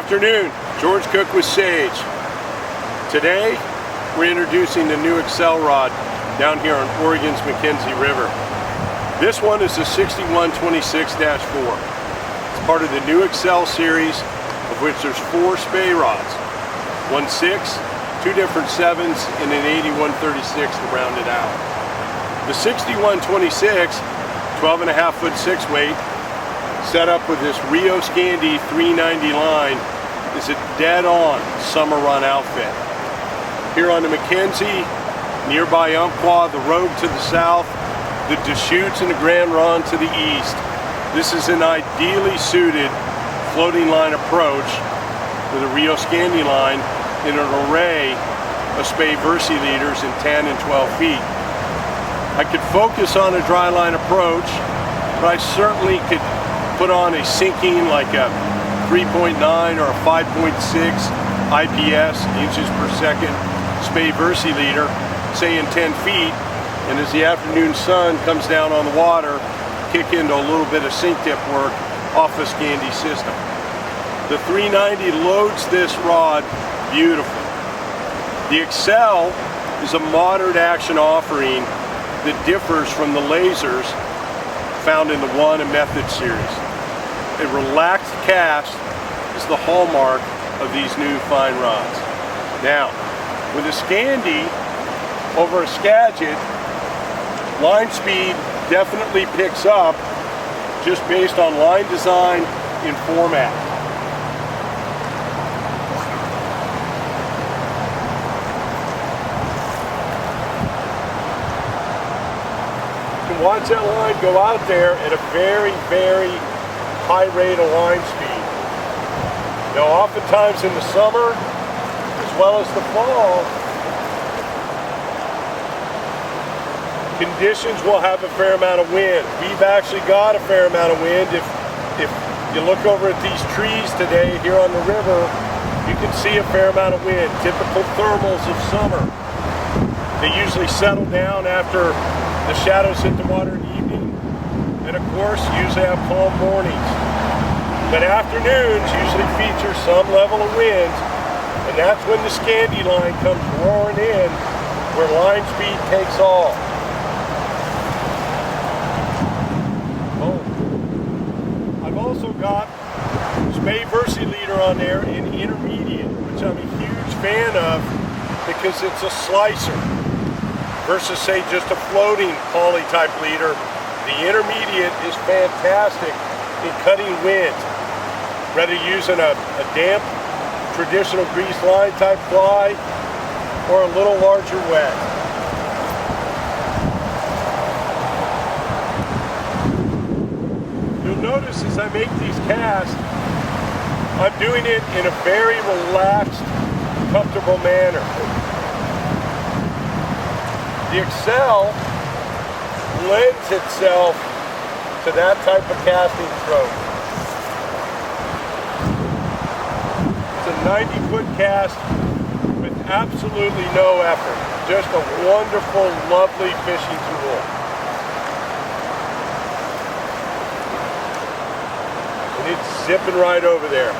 afternoon, George Cook with Sage. Today, we're introducing the new Accel rod down here on Oregon's McKenzie River. This one is a 6126-4. It's part of the new Accel series, of which there's 4 Spey rods. 1 6, 2 different 7s, and an 8136 to round it out. The 6126, 12.5 foot 6 weight, set up with this Rio Redington 390 line, is a dead-on summer run outfit. Here on the McKenzie, nearby Umpqua, the Rogue to the south, the Deschutes and the Grand Ronde to the east. This is an ideally suited floating line approach with a Rio Redington line in an array of Spey Versi leaders in 10 and 12 feet. I could focus on a dry line approach, but I certainly could put on a sinking like a 3.9 or a 5.6 IPS, inches per second, Spey Versi leader, say in 10 feet, and as the afternoon sun comes down on the water, kick into a little bit of sink tip work off the Scandi system. The 390 loads this rod beautifully. The Accel is a moderate action offering that differs from the lasers found in the One and Method series. A relaxed cast is the hallmark of these new fine rods. Now, with a Scandi over a Skagit, line speed definitely picks up just based on line design and format. You can watch that line go out there at a very, very high rate of line speed. Now, oftentimes in the summer, as well as the fall, conditions will have a fair amount of wind. We've actually got a fair amount of wind. If you look over at these trees today here on the river, you can see a fair amount of wind. Typical thermals of summer. They usually settle down after the shadows hit the water in the evening, and of course usually have calm mornings. But afternoons usually feature some level of wind, and that's when the Scandi line comes roaring in, where line speed takes off. I've also got Spey Versi leader on there in intermediate, which I'm a huge fan of because it's a slicer versus, say, just a floating poly type leader. The intermediate is fantastic in cutting wind, whether using a damp traditional grease line type fly or a little larger wet. You'll notice as I make these casts, I'm doing it in a very relaxed, comfortable manner. The Accel lends itself to that type of casting stroke. It's a 90-foot cast with absolutely no effort. Just a wonderful, lovely fishing tool. And it's zipping right over there.